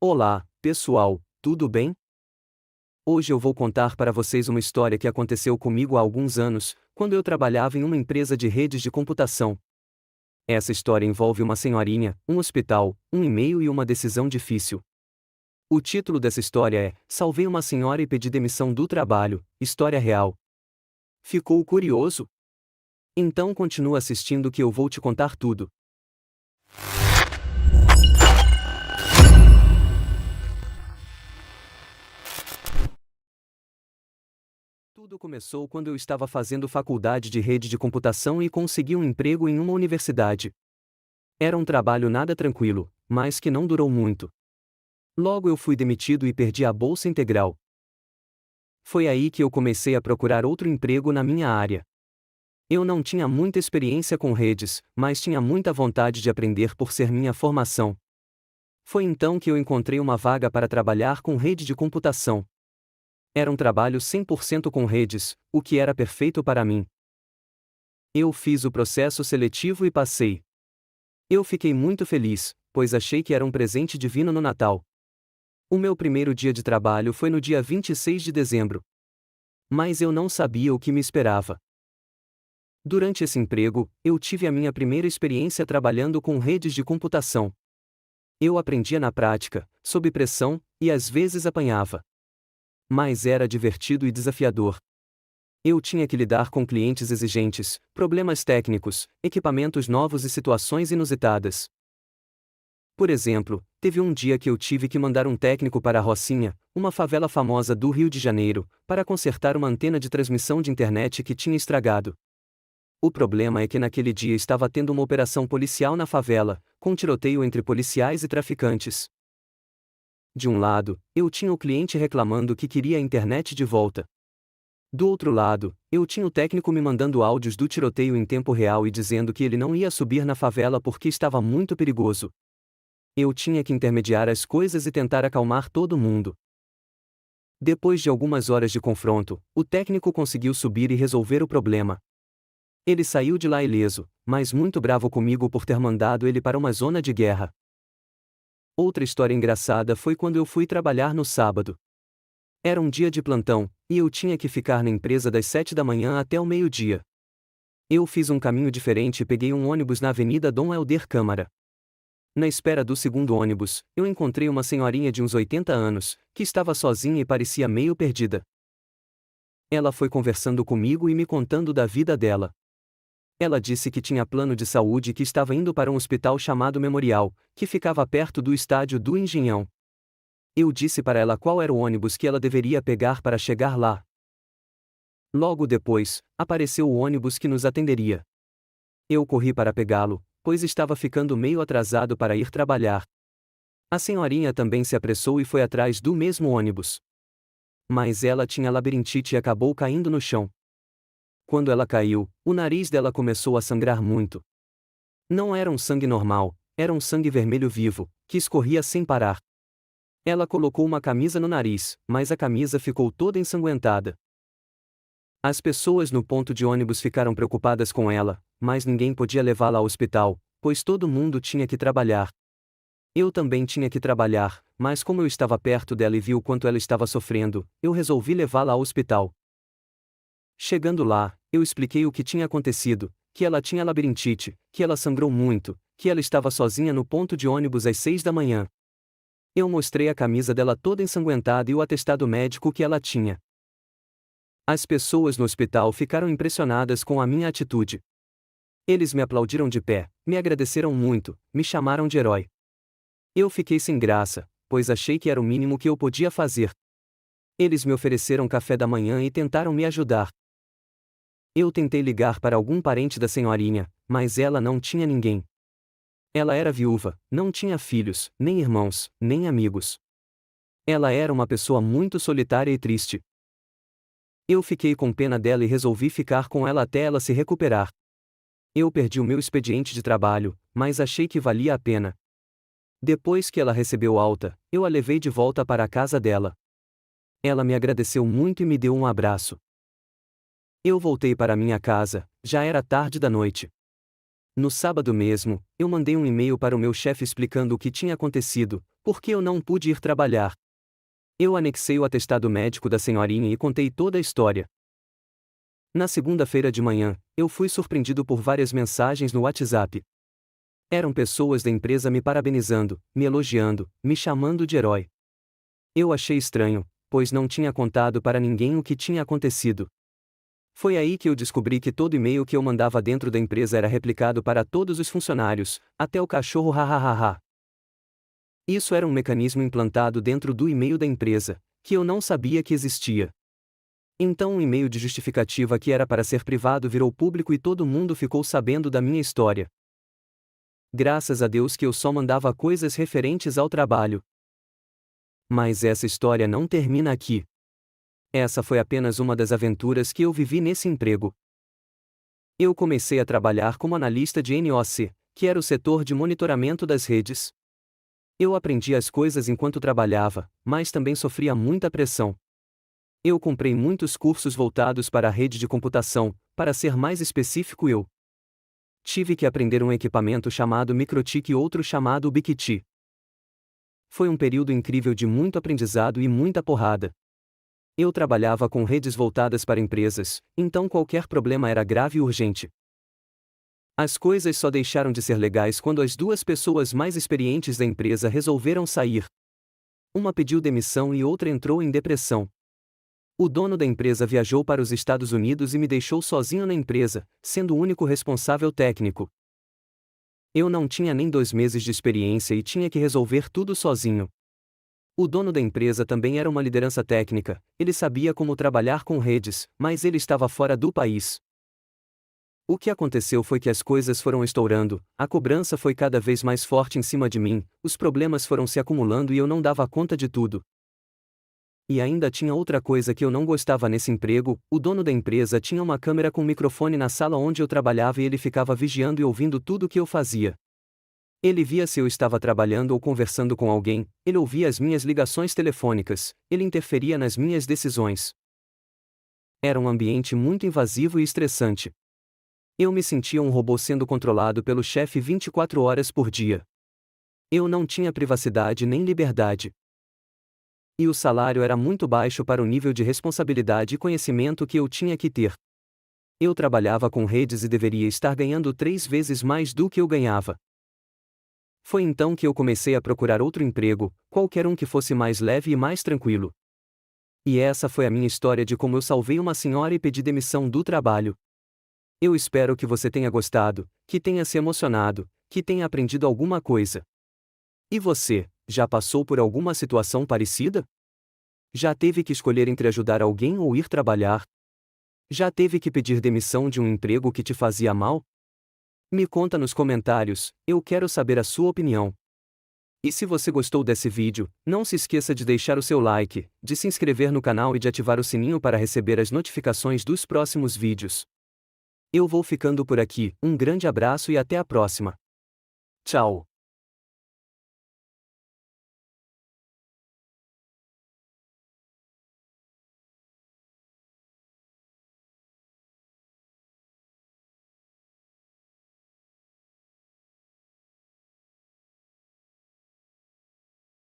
Olá, pessoal, tudo bem? Hoje eu vou contar para vocês uma história que aconteceu comigo há alguns anos, quando eu trabalhava em uma empresa de redes de computação. Essa história envolve uma senhorinha, um hospital, um e-mail e uma decisão difícil. O título dessa história é Salvei uma senhora e pedi demissão do trabalho, história real. Ficou curioso? Então continua assistindo que eu vou te contar tudo. Tudo começou quando eu estava fazendo faculdade de rede de computação e consegui um emprego em uma universidade. Era um trabalho nada tranquilo, mas que não durou muito. Logo eu fui demitido e perdi a bolsa integral. Foi aí que eu comecei a procurar outro emprego na minha área. Eu não tinha muita experiência com redes, mas tinha muita vontade de aprender por ser minha formação. Foi então que eu encontrei uma vaga para trabalhar com rede de computação. Era um trabalho 100% com redes, o que era perfeito para mim. Eu fiz o processo seletivo e passei. Eu fiquei muito feliz, pois achei que era um presente divino no Natal. O meu primeiro dia de trabalho foi no dia 26 de dezembro. Mas eu não sabia o que me esperava. Durante esse emprego, eu tive a minha primeira experiência trabalhando com redes de computação. Eu aprendia na prática, sob pressão, e às vezes apanhava. Mas era divertido e desafiador. Eu tinha que lidar com clientes exigentes, problemas técnicos, equipamentos novos e situações inusitadas. Por exemplo, teve um dia que eu tive que mandar um técnico para a Rocinha, uma favela famosa do Rio de Janeiro, para consertar uma antena de transmissão de internet que tinha estragado. O problema é que naquele dia estava tendo uma operação policial na favela, com tiroteio entre policiais e traficantes. De um lado, eu tinha o cliente reclamando que queria a internet de volta. Do outro lado, eu tinha o técnico me mandando áudios do tiroteio em tempo real e dizendo que ele não ia subir na favela porque estava muito perigoso. Eu tinha que intermediar as coisas e tentar acalmar todo mundo. Depois de algumas horas de confronto, o técnico conseguiu subir e resolver o problema. Ele saiu de lá ileso, mas muito bravo comigo por ter mandado ele para uma zona de guerra. Outra história engraçada foi quando eu fui trabalhar no sábado. Era um dia de plantão, e eu tinha que ficar na empresa das 7 da manhã até o meio-dia. Eu fiz um caminho diferente e peguei um ônibus na Avenida Dom Helder Câmara. Na espera do segundo ônibus, eu encontrei uma senhorinha de uns 80 anos, que estava sozinha e parecia meio perdida. Ela foi conversando comigo e me contando da vida dela. Ela disse que tinha plano de saúde e que estava indo para um hospital chamado Memorial, que ficava perto do estádio do Engenhão. Eu disse para ela qual era o ônibus que ela deveria pegar para chegar lá. Logo depois, apareceu o ônibus que nos atenderia. Eu corri para pegá-lo, pois estava ficando meio atrasado para ir trabalhar. A senhorinha também se apressou e foi atrás do mesmo ônibus. Mas ela tinha labirintite e acabou caindo no chão. Quando ela caiu, o nariz dela começou a sangrar muito. Não era um sangue normal, era um sangue vermelho vivo, que escorria sem parar. Ela colocou uma camisa no nariz, mas a camisa ficou toda ensanguentada. As pessoas no ponto de ônibus ficaram preocupadas com ela, mas ninguém podia levá-la ao hospital, pois todo mundo tinha que trabalhar. Eu também tinha que trabalhar, mas como eu estava perto dela e vi o quanto ela estava sofrendo, eu resolvi levá-la ao hospital. Chegando lá, eu expliquei o que tinha acontecido, que ela tinha labirintite, que ela sangrou muito, que ela estava sozinha no ponto de ônibus às 6 da manhã. Eu mostrei a camisa dela toda ensanguentada e o atestado médico que ela tinha. As pessoas no hospital ficaram impressionadas com a minha atitude. Eles me aplaudiram de pé, me agradeceram muito, me chamaram de herói. Eu fiquei sem graça, pois achei que era o mínimo que eu podia fazer. Eles me ofereceram café da manhã e tentaram me ajudar. Eu tentei ligar para algum parente da senhorinha, mas ela não tinha ninguém. Ela era viúva, não tinha filhos, nem irmãos, nem amigos. Ela era uma pessoa muito solitária e triste. Eu fiquei com pena dela e resolvi ficar com ela até ela se recuperar. Eu perdi o meu expediente de trabalho, mas achei que valia a pena. Depois que ela recebeu alta, eu a levei de volta para a casa dela. Ela me agradeceu muito e me deu um abraço. Eu voltei para minha casa, já era tarde da noite. No sábado mesmo, eu mandei um e-mail para o meu chefe explicando o que tinha acontecido, Por que eu não pude ir trabalhar? Eu anexei o atestado médico da senhorinha e contei toda a história. Na segunda-feira de manhã, eu fui surpreendido por várias mensagens no WhatsApp. Eram pessoas da empresa me parabenizando, me elogiando, me chamando de herói. Eu achei estranho, pois não tinha contado para ninguém o que tinha acontecido. Foi aí que eu descobri que todo e-mail que eu mandava dentro da empresa era replicado para todos os funcionários, até o cachorro hahaha. Isso era um mecanismo implantado dentro do e-mail da empresa, que eu não sabia que existia. Então um e-mail de justificativa que era para ser privado virou público e todo mundo ficou sabendo da minha história. Graças a Deus que eu só mandava coisas referentes ao trabalho. Mas essa história não termina aqui. Essa foi apenas uma das aventuras que eu vivi nesse emprego. Eu comecei a trabalhar como analista de NOC, que era o setor de monitoramento das redes. Eu aprendi as coisas enquanto trabalhava, mas também sofria muita pressão. Eu comprei muitos cursos voltados para a rede de computação, para ser mais específico tive que aprender um equipamento chamado MikroTik e outro chamado Ubiquiti. Foi um período incrível de muito aprendizado e muita porrada. Eu trabalhava com redes voltadas para empresas, então qualquer problema era grave e urgente. As coisas só deixaram de ser legais quando as duas pessoas mais experientes da empresa resolveram sair. Uma pediu demissão e outra entrou em depressão. O dono da empresa viajou para os Estados Unidos e me deixou sozinho na empresa, sendo o único responsável técnico. Eu não tinha nem 2 meses de experiência e tinha que resolver tudo sozinho. O dono da empresa também era uma liderança técnica, ele sabia como trabalhar com redes, mas ele estava fora do país. O que aconteceu foi que as coisas foram estourando, a cobrança foi cada vez mais forte em cima de mim, os problemas foram se acumulando e eu não dava conta de tudo. E ainda tinha outra coisa que eu não gostava nesse emprego: o dono da empresa tinha uma câmera com microfone na sala onde eu trabalhava e ele ficava vigiando e ouvindo tudo o que eu fazia. Ele via se eu estava trabalhando ou conversando com alguém, ele ouvia as minhas ligações telefônicas, ele interferia nas minhas decisões. Era um ambiente muito invasivo e estressante. Eu me sentia um robô sendo controlado pelo chefe 24 horas por dia. Eu não tinha privacidade nem liberdade. E o salário era muito baixo para o nível de responsabilidade e conhecimento que eu tinha que ter. Eu trabalhava com redes e deveria estar ganhando 3 vezes mais do que eu ganhava. Foi então que eu comecei a procurar outro emprego, qualquer um que fosse mais leve e mais tranquilo. E essa foi a minha história de como eu salvei uma senhora e pedi demissão do trabalho. Eu espero que você tenha gostado, que tenha se emocionado, que tenha aprendido alguma coisa. E você, já passou por alguma situação parecida? Já teve que escolher entre ajudar alguém ou ir trabalhar? Já teve que pedir demissão de um emprego que te fazia mal? Me conta nos comentários, eu quero saber a sua opinião. E se você gostou desse vídeo, não se esqueça de deixar o seu like, de se inscrever no canal e de ativar o sininho para receber as notificações dos próximos vídeos. Eu vou ficando por aqui, um grande abraço e até a próxima. Tchau!